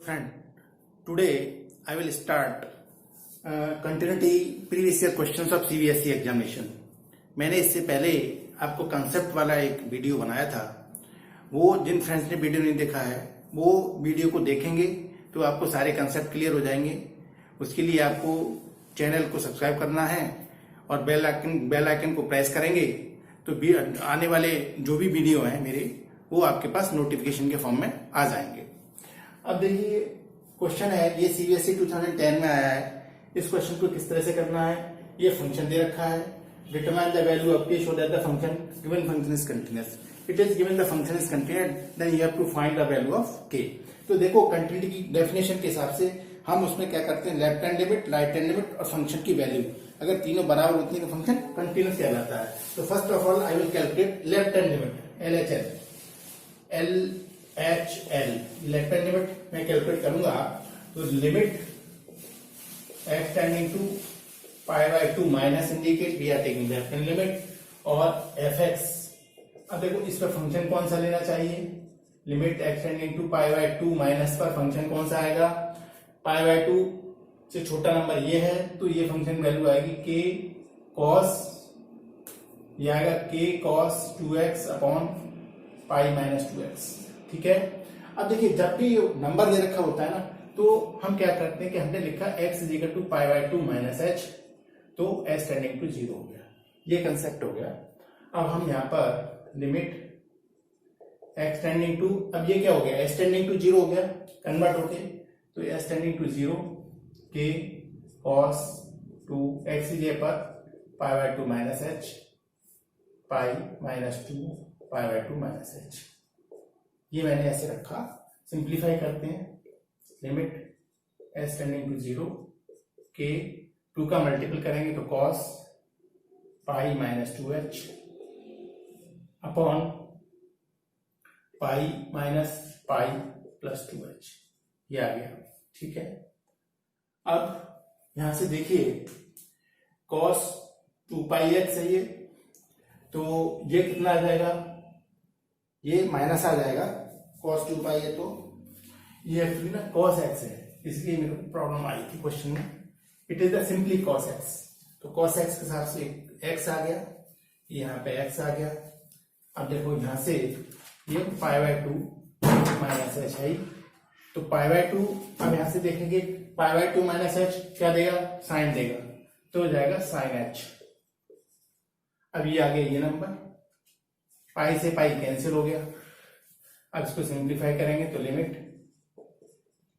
Friend, today I will start continuity previous year questions of CBSE examination. मैंने इससे पहले आपको कंसेप्ट वाला एक वीडियो बनाया था। वो जिन फ्रेंड्स ने वीडियो नहीं देखा है वो वीडियो को देखेंगे तो आपको सारे कंसेप्ट क्लियर हो जाएंगे। उसके लिए आपको चैनल को सब्सक्राइब करना है और बेल आइकन को प्रेस करेंगे तो आने वाले जो भी वीडियो हैं मेरे वो आपके पास नोटिफिकेशन के फॉर्म में आ जाएंगे। अब देखिए क्वेश्चन है, ये सीबीएसई 2010 में आया है। इस क्वेश्चन को किस तरह से करना है, ये फंक्शन दे रखा है, determine the value of k show that the function given function is continuous. It is given the function is continuous, then you have to find the value of k। तो देखो कंटीन्यूटी की definition के हिसाब से हम उसमें क्या करते हैं, left hand limit, right hand limit और फंक्शन की वैल्यू अगर तीनों बराबर होती है तो फंक्शन कंटीन्यूअस कहलाता है। तो first of all I will calculate left hand limit LHL left hand limit मैं कैलकुलेट करूंगा। तो limit x tending to pi by 2 minus indicate we are taking left hand limit और fx। अब देखो इस पर फंक्शन कौन सा लेना चाहिए, limit x tending to pi by 2 minus पर फंक्शन कौन सा आएगा, पाई बाय 2 से छोटा नंबर ये है तो ये फंक्शन वैल्यू आएगी k cos, ये आएगा k cos 2x upon pi minus 2x। ठीक है। अब देखिए जब भी नंबर दे रखा होता है ना तो हम क्या करते हैं कि हमने लिखा x is equal to pi by 2 minus h, तो s टेंडिंग टू 0 हो गया, ये कंसेप्ट हो गया। अब हम यहाँ पर लिमिट x टेंडिंग टू, अब ये क्या हो गया, s टेंडिंग टू 0 हो गया कन्वर्ट होके, तो s tending to 0 k cos 2x is पर pi by 2 minus h pi minus 2 pi by 2 minus h, ये मैंने ऐसे रखा। सिंप्लीफाई करते हैं, limit s tending to 0 k 2 का मल्टीपल करेंगे तो cos pi minus 2h upon pi minus pi plus 2h, ये आ गया। ठीक है। अब यहां से देखिए cos 2 पाई x है ये, तो ये कितना आ जाएगा, ये माइनस आ जाएगा, cos 2 पाई है तो ये एक्चुअली ना cos x है, इसलिए मेरे को प्रॉब्लम आई थी क्वेश्चन में। It is the simply cos x, तो cos x के हिसाब से x आ गया, यहाँ पे x आ गया। अब देखो यहां से ये पाई बाय 2 माइनस h है, तो पाई बाय 2, अब यहां से देखेंगे पाई बाय 2 माइनस h क्या देगा, साइन देगा, तो हो जाएगा साइन h। अब ये आ गया ये नंबर, पाई से पाई कैंसिल हो गया। अब इसको सिंप्लीफाई करेंगे तो limit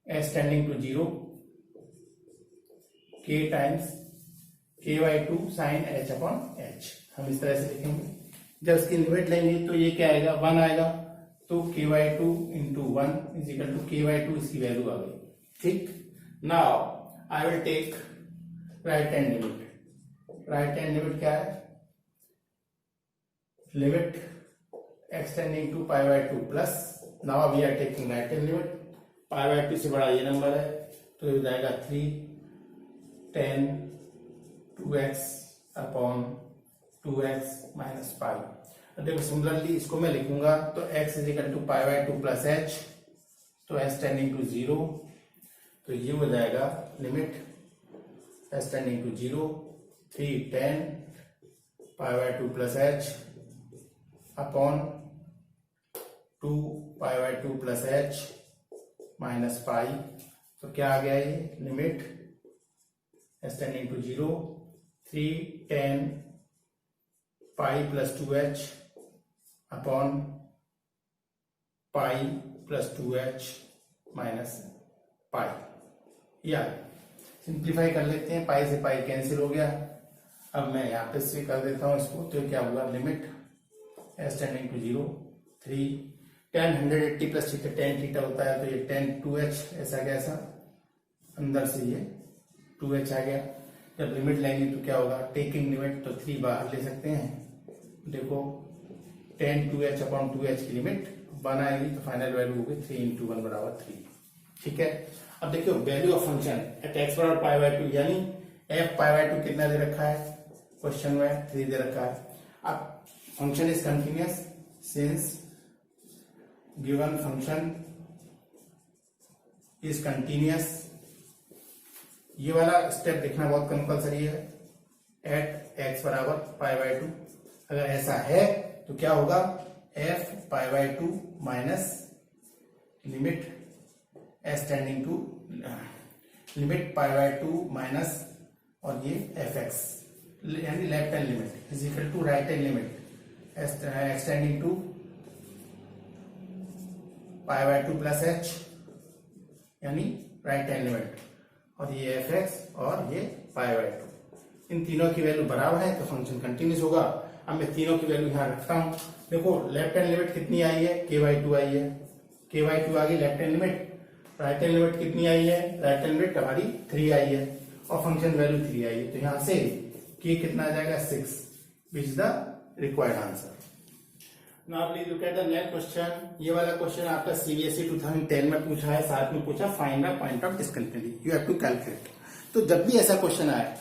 s tending to 0 k times k by 2 sine h upon h, हम इस तरह से लिखेंगे। जब इसकी लिमिट लेंगे तो ये क्या आएगा, 1 आएगा, तो k by 2 into 1 is equal to k by 2, इसकी वैल्यू आ गई। ठीक। Now I will take right hand limit. Right hand limit क्या है, limit x tending to pi by 2 plus, now we are taking right hand limit, pi by 2 से बड़ा ये नंबर है तो ये हो जाएगा 3 10 2x upon 2x minus pi. देखो सिमिलरली इसको मैं लिखूंगा तो x is equal to pi by 2 plus h, तो s टेंडिंग टू 0, तो ये हो जाएगा limit s tending to 0 3 10 pi by 2 plus h upon 2 pi by 2 plus h minus pi. तो क्या आ गया ये, limit s tending to 0 3 10 pi plus 2h upon pi plus 2h minus pi. या सिंप्लीफाई कर लेते हैं, पाई से पाई कैंसिल हो गया। अब मैं यहाँ पे से कर देता हूँ इसको, तो क्या हुआ, limit s tending to 0 3 tan 180 plus theta tan theta होता है तो ये tan 2h ऐसा गया, ऐसा अंदर से ये 2h आ गया। जब लिमिट लेंगे तो क्या होगा, टेकिंग लिमिट तो 3 बाहर ले सकते हैं। देखो tan 2h अपॉन 2h की लिमिट 1 आएगी तो फाइनल वैल्यू होगी 3 इंटू 1 बराबर 3। ठीक है। अब देखियो value of function at x बराबर पाई बाय 2, यानी f पाई बाय 2 कितना दे रखा है क्वेश्चन में, 3 दे रखा है। अब function is continuous since given function is continuous, ये वाला स्टेप देखना बहुत कंपल्सरी है, एट एक्स बराबर पाई बाय 2। अगर ऐसा है तो क्या होगा, f pi by 2 minus limit s tending to limit pi by 2 minus और ये एफ एक्स यानी left hand limit is equal to right hand limit s tending to pi by 2 plus h यानी राइट हैंड लिमिट, और ये f x और ये पाई by 2। इन तीनों की वैल्यू बराबर है तो फंक्शन कंटिन्यूस होगा। अब मैं तीनों की वैल्यू यहां रखता हूं। देखो लेफ्ट हैंड लिमिट कितनी आई है, के बाई 2 आई है, के बाई 2 आ गई left hand limit. Right hand limit कितनी आई है, राइट हैंड लिमिट हमारी 3 आई है और फंक्शन वैल्यू 3 आई है, तो यहां से के कितना आ जाएगा 6, which is the required answer. Now please look at the next question. ये वाला क्वेश्चन आपका सीबीएसई 2010 में पूछा है, साथ में पूछा find the point of discontinuity, you have to calculate. तो जब भी ऐसा क्वेश्चन आए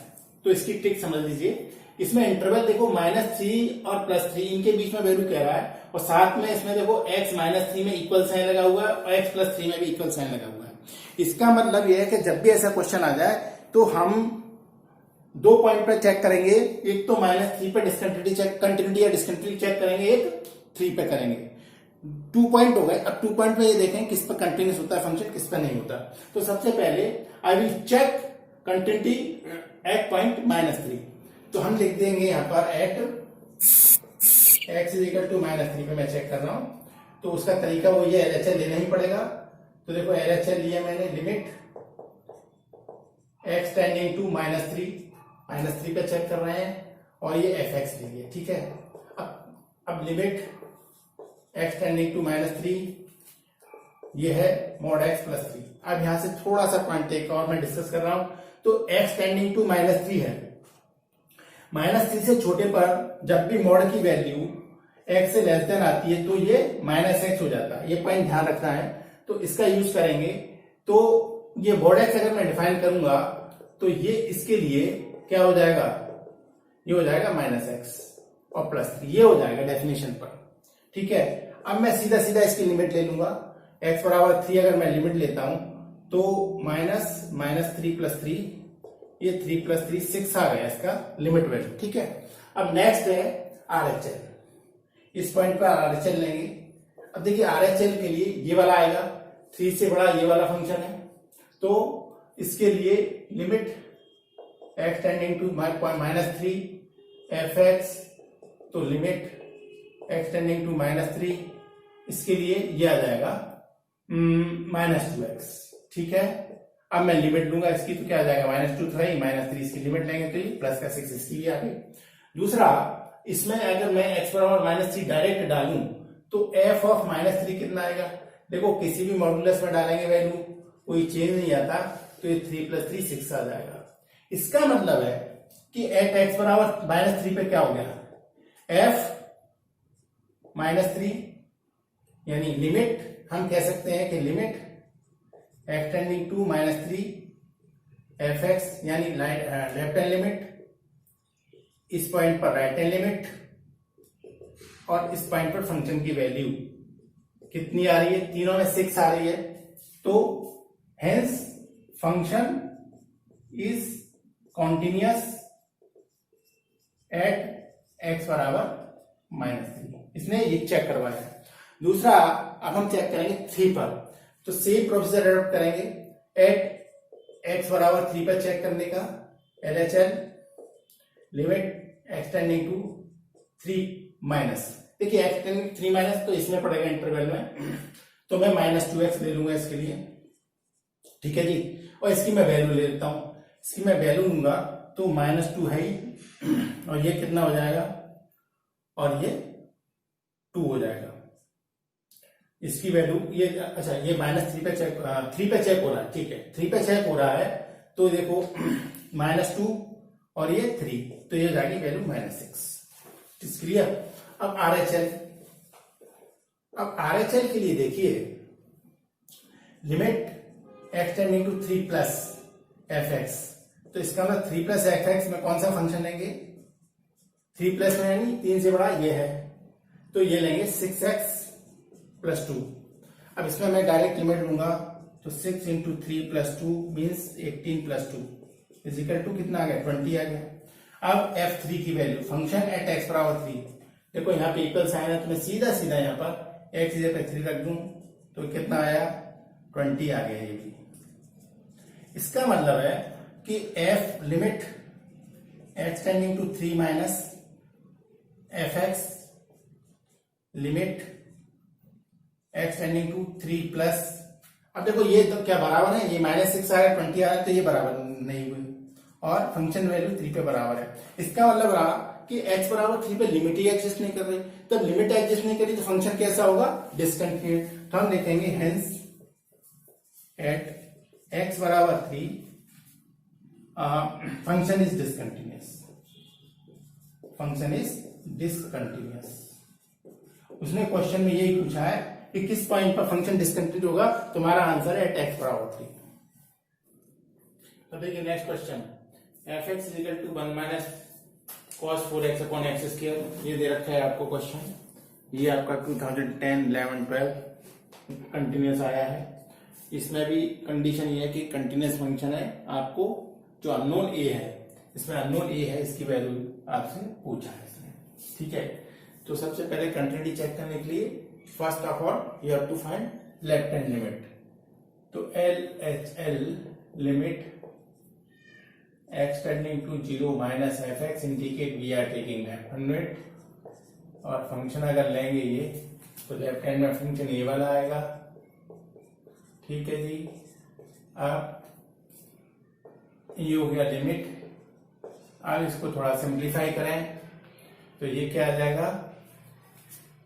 तो इसकी ट्रिक समझ लीजिए। इसमें इंटरवल देखो -3 और +3 इनके बीच में वैल्यू कह रहा है, और साथ में इसमें देखो x -3 में इक्वल साइन लगा हुआ है और x +3 में भी इक्वल साइन लगा हुआ है। इसका मतलब यह है कि जब भी ऐसा क्वेश्चन आ जाए तो हम 2 पॉइंट पर चेक करेंगे, एक तो -3 पे डिस्कंटिन्यूटी चेक, कंटिन्यूटी या डिस्कंटिन्यूटी चेक करेंगे, एक 3 पे करेंगे। 2 पॉइंट हो गए। अब 2 पॉइंट पे ये देखें किस पर कंटिन्यूस होता है फंक्शन, किस पर नहीं होता। तो सबसे पहले I will check continuity at point -3, तो हम लिख देंगे यहां पर at x is equal to -3 पे मैं चेक कर रहा हूं, तो उसका तरीका वो ये LHL लेना ही पड़ेगा। तो देखो LHL लिया मैंने, लिमिट x टेंडिंग टू -3 पे चेक कर रहे हैं, और ये fx ले लिया, ठीक है। अब लिमिट x टेंडिंग टू -3 ये है mod x प्लस 3। अब यहां से थोड़ा सा पॉइंट एक और मैं डिस्कस कर रहा हूं, तो x टेंडिंग टू -3 है, -3 से छोटे पर जब भी मॉड की वैल्यू x से लेस देन आती है तो ये -x हो जाता है, ये पॉइंट ध्यान रखना है। तो इसका यूज करेंगे, तो ये मॉड x अगर मैं डिफाइन करूंगा तो ये इसके लिए क्या हो जाएगा, ये हो जाएगा -x और +3, ये हो जाएगा डेफिनेशन पर, ठीक है। अब मैं सीधा सीधा इसकी लिमिट ले लूंगा, x बराबर 3 अगर मैं लिमिट लेता हूं तो -3 + 3, ये 3 + 3 6 आ गया इसका लिमिट वैल्यू, ठीक है। अब नेक्स्ट है RHL, इस पॉइंट पर RHL लेंगे। अब देखिए RHL के लिए ये वाला आएगा, 3 से बड़ा ये वाला फंक्शन है, तो इसके लिए limit x tending to -3 fx, तो लिमिट x टेंडिंग टू -3, इसके लिए ये आ जाएगा -2x, ठीक है। अब मैं लिमिट लूंगा इसकी, तो क्या आ जाएगा -2 था, -3 इसकी लिमिट लेंगे तो ये प्लस का 6 इसकी भी आ गई। दूसरा, इसमें अगर मैं x बराबर -3 डायरेक्ट डालूं तो f ऑफ -3 कितना आएगा, देखो किसी भी मॉडुलस में डालेंगे वैल्यू कोई चेंज नहीं आता, तो ये 3 + 3 6 आ जाएगा। इसका मतलब है कि एट x बराबर -3 पे क्या हो गया, f -3 यानी लिमिट, हम कह सकते हैं कि limit x tending to -3 fx यानी लेफ्ट हैंड लिमिट, इस पॉइंट पर राइट हैंड लिमिट, और इस पॉइंट पर फंक्शन की वैल्यू कितनी आ रही है, तीनों में 6 आ रही है, तो hence function is continuous at x बराबर -3। इसने ये चेक करवाया। दूसरा, अब हम चेक करेंगे 3 पर, तो सेम प्रोसीजर अडॉप्ट करेंगे, एट x बराबर 3 पर चेक करने का LHL limit x tending to 3 देखिए x टेंडिंग 3 तो इसमें पड़ेगा इंटरवल में, तो मैं -2x ले लूंगा इसके लिए, ठीक है जी। और इसकी मैं वैल्यू ले लेता हूं, इसकी मैं वैल्यू लूंगा तो -2 है ही, और ये कितना हो जाएगा, और ये 2 हो जाएगा। इसकी वैल्यू ये, अच्छा ये -3 पे चेक, 3 पे चेक हो रहा है, ठीक है, 3 पे चेक हो रहा है, तो देखो -2 और ये 3, तो ये जाएगी वैल्यू -6। क्लियर। अब RHL के लिए देखिए, limit x tending to 3 plus fx, तो इसका मतलब 3 प्लस fx में कौन सा फंक्शन लेंगे, 3 प्लस में यानी 3 से बड़ा ये है, तो ये लेंगे 6x + 2। अब इसमें मैं डायरेक्ट लिमिट लूंगा, तो 6 into 3 plus 2 means 18 plus 2 is equal to कितना आ गया 20 आ गया। अब f3 की वैल्यू फंक्शन एट x बराबर 3, देखो यहाँ पे इक्वल साइन है तो मैं सीधा सीधा यहाँ पर x जगह पे 3 रख दूं तो कितना आया 20 आ गया। ये भी इसका मतलब है कि f limit x tending to 3 minus fx limit x tending to 3 plus, अब देखो ये तो क्या बराबर है, ये -6 आया 20 आया तो ये बराबर नहीं हुई और फंक्शन वैल्यू 3 पे बराबर है। इसका मतलब रहा कि x बराबर 3 पे लिमिट ही एग्जिस्ट नहीं कर रही, तब लिमिट एग्जिस्ट नहीं करी तो फंक्शन कैसा होगा डिसकंटिन्यूअस। तो हम लिखेंगे हेंस एट x बराबर 3 function is discontinuous, function is discontinuous. उसने क्वेश्चन में यही पूछा है कि किस पॉइंट पर फंक्शन डिसकंटिन्यूअस होगा, तुम्हारा आंसर है एट x बराबर 3। तो देखिए next question, fx is equal to 1 minus cos 4x upon x square, ये दे रखा है आपको क्वेश्चन। ये आपका 2010, 11, 12 कंटिन्यूअस आया है। इसमें भी कंडीशन ये है कि कंटिन्यूअस फंक्शन है, आपको जो अननोन a है, इसमें अननोन a है, इसकी वैल्यू आपसे पूछा है इसने, ठीक है। तो सबसे पहले कंटिन्यूटी चेक करने के लिए first of all you have to find left hand limit. तो LHL limit x tending to 0 minus fx indicate we are taking left hand limit, और फंक्शन अगर लेंगे ये तो लेफ्ट हैंड में फंक्शन ये वाला आएगा, ठीक है जी। अब ये हो गया लिमिट। अब इसको थोड़ा सिंप्लीफाई करें तो ये क्या आ जाएगा,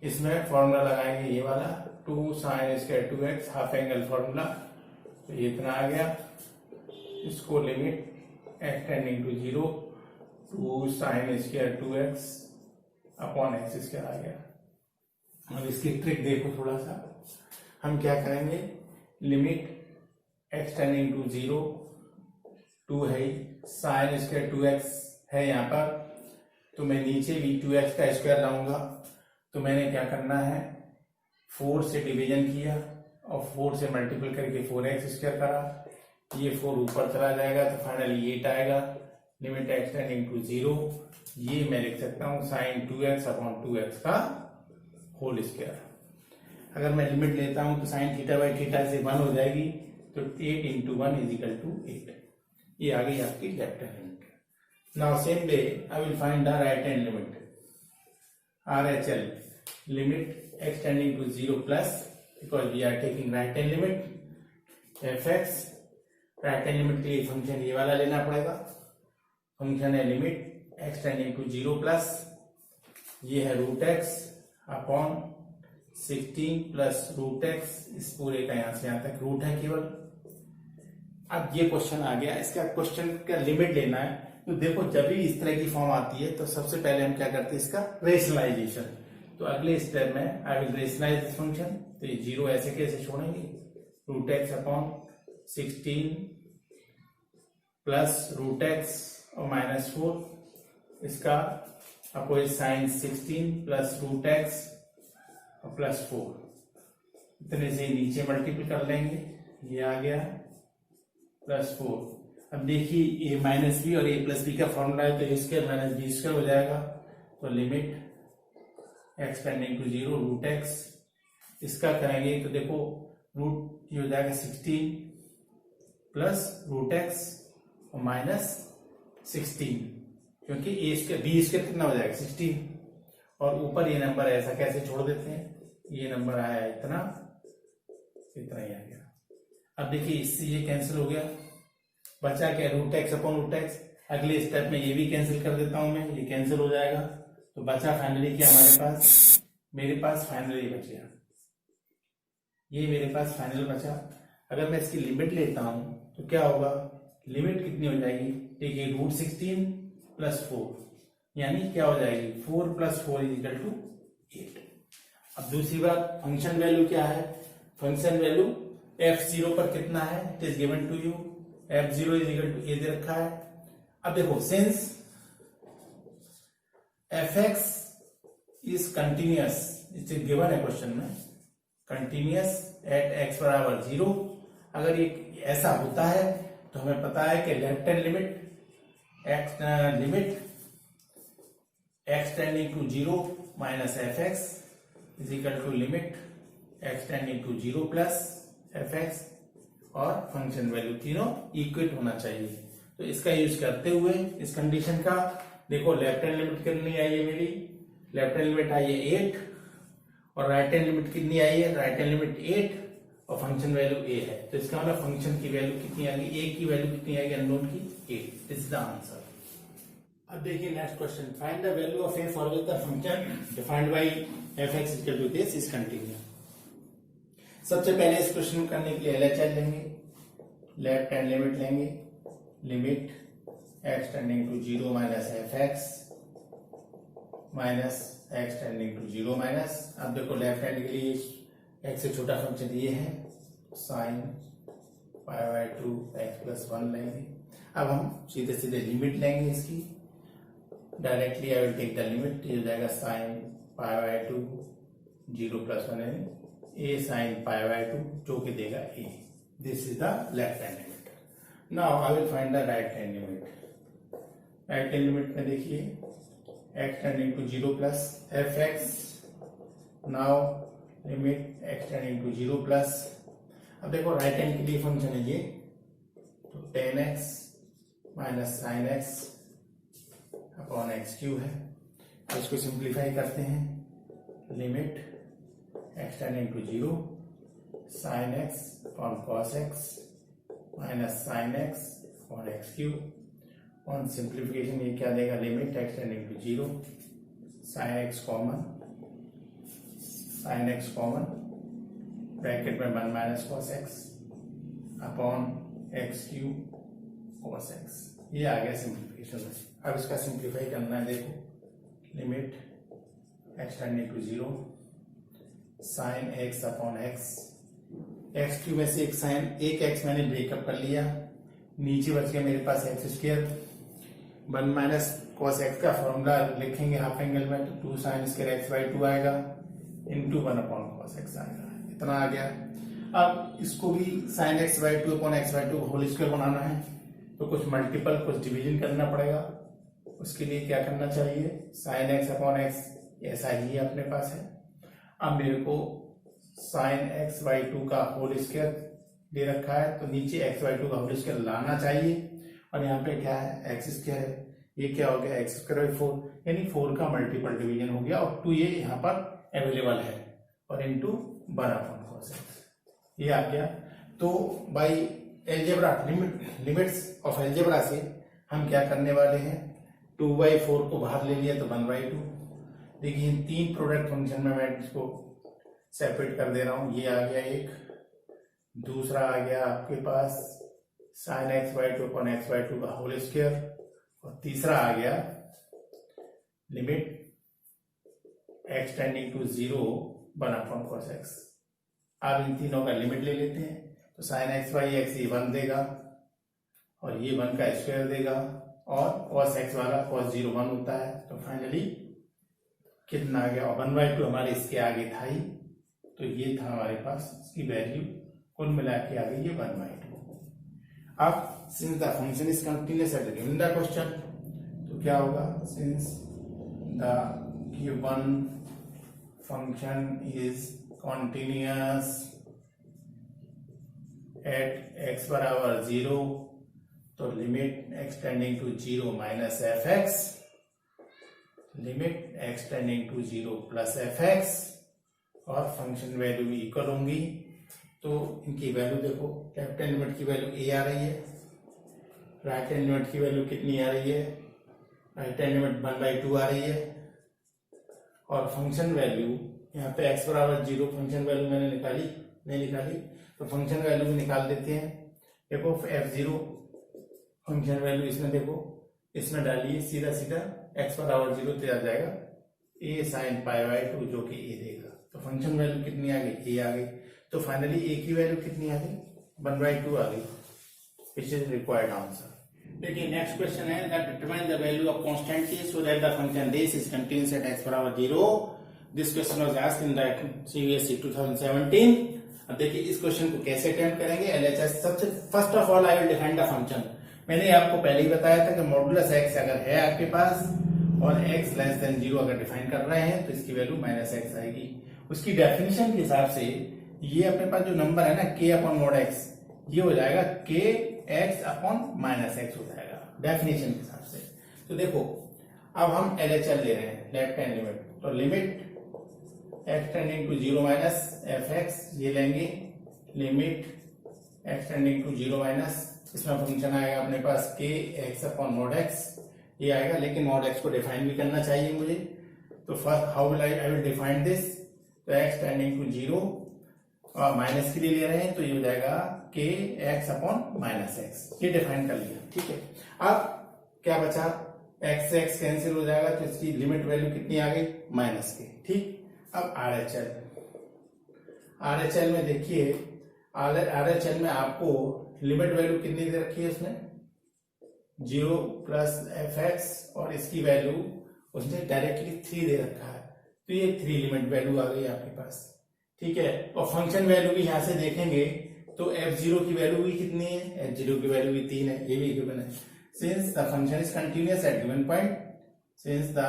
इसमें फॉर्मूला लगाएंगे ये वाला 2 sine square 2x half angle formula, तो ये इतना आ गया। इसको limit x tending to 0 2 sine square 2x upon x square आ गया। अब इसकी ट्रिक देखो थोड़ा सा, हम क्या करेंगे, लिमिट x टेंडिंग टू 0 2 है, साइन स्क्वायर 2x है यहाँ पर, तो मैं नीचे भी 2x का स्क्वायर लाऊंगा। तो मैंने क्या करना है, 4 से डिवीजन किया और 4 से मल्टीपल करके 4x स्क्वायर करा, ये 4 ऊपर चला जाएगा तो फाइनली 8 आएगा। लिमिट x टेंडिंग टू 0, ये मैं लिख सकता हूँ साइन 2x अपॉन 2x का होल स्क्वायर। अगर मैं लिमिट लेता हूँ तो साइन थीटा बाई थीटा से 1 हो जाएगी, तो 8 इंटू 1 इज इक्वल टू 8। ये आ गई आपकी left hand limit. Now same way I will find the right hand limit. RHL limit x tending to 0 plus, because we are taking right hand limit fx, right hand limit के लिए function ये वाला लेना पड़ेगा। Function है limit x tending to 0 plus, ये है root x upon 16 plus root x, इस पूरे का यहां से यहां तक रूट है केवल। अब ये क्वेश्चन आ गया, इसका क्वेश्चन का लिमिट लेना है। तो देखो जब भी इस तरह की फॉर्म आती है तो सबसे पहले हम क्या करते हैं, इसका रेशनलाइजेशन। तो अगले स्टेप में I will rationalise this function. तो ये 0 ऐसे कैसे छोड़ेंगे, root x upon 16 plus root x और माइनस 4, इसका opposite sign 16 plus root x और प्लस 4, इतने से नीचे मल्टीपल कर लेंगे, ये आ गया प्लस 4। अब देखिए ये माइनस बी और ए प्लस बी का फॉर्मूला है, तो a square minus b square हो जाएगा। तो limit x tending to 0 root x, इसका करेंगे तो देखो रूट ये हो जाएगा 16 प्लस रूट x और माइनस 16, क्योंकि ए स्क्वायर बी स्क्वायर कितना हो जाएगा 16, और ऊपर ये नंबर ऐसा कैसे छोड़ देते हैं, ये नंबर आया इतना, इतना ही आ गया। अब देखिए इससे ये कैंसिल हो गया, बचा क्या root x upon root x। अगले स्टेप में ये भी कैंसिल कर देता हूं मैं, ये कैंसिल हो जाएगा। तो बचा फाइनली क्या हमारे पास, मेरे पास फाइनली बच गया, ये मेरे पास फाइनल बचा। अगर मैं इसकी लिमिट लेता हूं तो क्या होगा, लिमिट कितनी हो जाएगी, देखिए रूट 16 प्लस 4, यानी क्या हो जाएगी 4 प्लस 4 इज इक्वल टू 8। अब दूसरी बात, फंक्शन वैल्यू क्या है, फंक्शन वैल्यू f0 पर कितना है, it is given to you, f0 is equal to a दे रखा है। अब देखो since fx is continuous, it is given है क्वेश्चन में, कंटिन्यूअस एट x बराबर 0, अगर ये ऐसा होता है तो हमें पता है कि left hand limit x tending to 0 minus f x is equal to limit x tending to 0 plus f x और फंक्शन वैल्यू तीनों इक्वल होना चाहिए। तो इसका यूज करते हुए इस कंडीशन का देखो, लेफ्ट हैंड लिमिट कितनी आई है मेरी, लेफ्ट हैंड लिमिट आई है 8 और राइट हैंड लिमिट कितनी आई है, राइट हैंड लिमिट 8 और फंक्शन वैल्यू a है। तो इसका मतलब फंक्शन की वैल्यू कितनी आएगी, a की वैल्यू कितनी आएगी अननोन की 8। This is the answer. अब देखिए next question, find the value of a for which the function defined by f(x) equal to this is continue. सबसे पहले इस क्वेश्चन करने के लिए LHS लेंगे, लेफ्ट हैंड लिमिट लेंगे, limit x tending to 0 minus f x minus x tending to 0 minus, अब देखो लेफ्ट हैंड के लिए x से छोटा फंक्शन ये है sine pi by 2 x plus 1 लेंगे। अब हम सीधे सीधे लिमिट लेंगे इसकी, directly I will take the limit, ये हो जाएगा साइन पाई बाय 2 0 प्लस 1 है a साइन पाई बाय 2 जो कि देगा a। This is the left hand limit. Now I will find the right hand limit. Right hand limit में देखिए x tending to 0 plus f x, now limit x tending to 0 plus, अब देखो right hand के लिए function है ये, तो tan x minus sine x upon x cube है। तो इसको सिंप्लीफाई करते हैं, limit x tending to 0 sine x upon cos x minus sine x upon x cube. On simplification ये क्या देगा, limit x tending to 0 sine x common, sine x common bracket में 1 minus cos x upon x cube cos x. ये आ गया simplification में। अब इसका सिंप्लीफाई करना है, देखो limit x tending to 0 sine x upon x, x cube में से एक एक्स मैंने ब्रेकअप कर लिया, नीचे बच गया मेरे पास x square, 1 minus cos x का फॉर्मूला लिखेंगे हाफ एंगल में, तो 2 साइन स्क्वायर एक्स बाई 2 आएगा इंटू 1 अपॉन कॉस एक्स आएगा, इतना आ गया। अब इसको भी sine x by 2 upon x by 2 whole square बनाना है, तो कुछ मल्टीपल कुछ डिवीजन करना पड़ेगा। उसके लिए क्या करना चाहिए, साइन एक्स अपॉन एक्स ऐसा ही अपने पास है। अब मेरे को साइन एक्स बाई 2 का होल स्क्वायर दे रखा है, तो नीचे एक्स बाई 2 का होल स्क्वायर लाना चाहिए, और यहाँ पे क्या है एक्स स्क्वायर है, ये क्या हो गया एक्स स्क्वायर बाई 4, यानी 4 का मल्टीपल डिवीजन हो गया, और 2 ये यहाँ पर अवेलेबल है, और इंटू 1 अपॉन कॉस एक्स ये आ गया। तो by algebra limits of algebra से हम क्या करने वाले हैं, 2/4 को बाहर ले लिया तो 1/2। देखिए 3 प्रोडक्ट फंक्शन में मैं इसको सेपरेट कर दे रहा हूं, ये आ गया एक, दूसरा आ गया आपके पास sine x by 2 upon x by 2 का होल स्क्वायर, और तीसरा आ गया limit x tending to 0 1 upon cos x. अब इन तीनों का लिमिट ले लेते हैं, तो साइन एक्स बाई एक्स ये 1 देगा, और ये 1 का स्क्वायर देगा, और कॉस एक्स वाला कॉस 0 1 होता है, तो फाइनली कितना आ गया, और 1/2 हमारे इसके आगे था ही, तो ये था हमारे पास, इसकी वैल्यू कुल मिला के आ गई ये 1/2। अब since the function is continuous at given the question, तो क्या होगा, since the given function is continuous at x बराबर 0, तो limit x tending to 0 minus f x, limit x tending to 0 plus f x, और function value equal होंगी। तो इनकी value देखो, लेफ्ट हैंड लिमिट की वैल्यू a आ रही है, राइट हैंड लिमिट की वैल्यू कितनी आ रही है, राइट हैंड लिमिट 1/2 आ रही है, और फंक्शन वैल्यू यहाँ पे x बराबर 0 फंक्शन वैल्यू मैंने नहीं निकाली, तो फंक्शन वैल्यू भी निकाल देते हैं। देखो f0 फंक्शन वैल्यू इसमें देखो, इसमें डालिए सीधा सीधा x बराबर 0 आ जाएगा a साइन पाई बाई 2 जो कि a देगा, तो फंक्शन वैल्यू कितनी आ गई, a आ गई। तो फाइनली a की वैल्यू कितनी आ गई, 1/2 आ गई, विच इज रिक्वायर्ड आंसर। देखिए नेक्स्ट क्वेश्चन है that determine the value of constant k so that the function this is continuous at x बराबर 0। This question was asked in the CBSE 2017। अब देखिए इस क्वेश्चन को कैसे अटेम्प्ट करेंगे। LHS सबसे first of all I will define the function. मैंने आपको पहले ही बताया था कि मॉडुलस एक्स अगर है आपके पास और x लेस देन 0 अगर डिफाइन कर रहे हैं तो इसकी वैल्यू -x आएगी। उसकी डेफिनेशन के हिसाब से ये अपने पास जो नंबर है ना k अपॉन मॉड x, ये हो जाएगा k x अपॉन -x हो जाएगा डेफिनेशन के हिसाब से। तो देखो अब हम LHL ले रहे हैं, लेफ्ट हैंड लिमिट, तो limit x tending to 0 minus fx ये लेंगे, limit x tending to 0 minus, इसमें फंक्शन आएगा अपने पास k x upon mod x ये आएगा, लेकिन मॉड x को डिफाइन भी करना चाहिए मुझे। तो first how will I will define this, तो x टेंडिंग टू 0 और माइनस के लिए ले रहे हैं तो ये हो जाएगा k x अपॉन -x, ये डिफाइन कर लिया। ठीक है, अब क्या बचा, x से x कैंसिल हो जाएगा तो इसकी लिमिट वैल्यू कितनी आ गई माइनस की। ठीक, अब RHL में देखिए, RHL में आपको लिमिट वैल्यू कितनी दे रखी है उसने 0 प्लस fx और इसकी वैल्यू उसने डायरेक्टली 3 दे रखा है, तो ये 3 लिमिट वैल्यू आ गई आपके पास। ठीक है, और फंक्शन वैल्यू भी यहां से देखेंगे तो f0 की वैल्यू भी कितनी है, f0 की वैल्यू भी 3 है, ये भी गिवन है। Since the function is continuous at given point, since the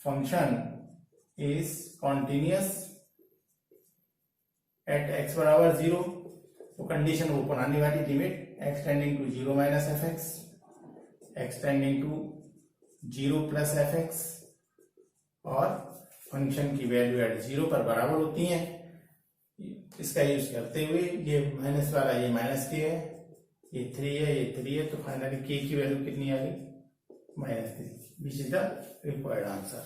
function is continuous at x बराबर 0, तो कंडीशन ओपन आने वाली, limit x tending to 0 minus fx, x tending to 0 plus fx, और फंक्शन की वैल्यू एट 0 पर बराबर होती है। इसका यूज करते हुए ये माइनस वाला ये -k है, ये 3 है, ये 3 है, तो फाइनली k की वैल्यू कितनी आ गई -3। This is the required answer.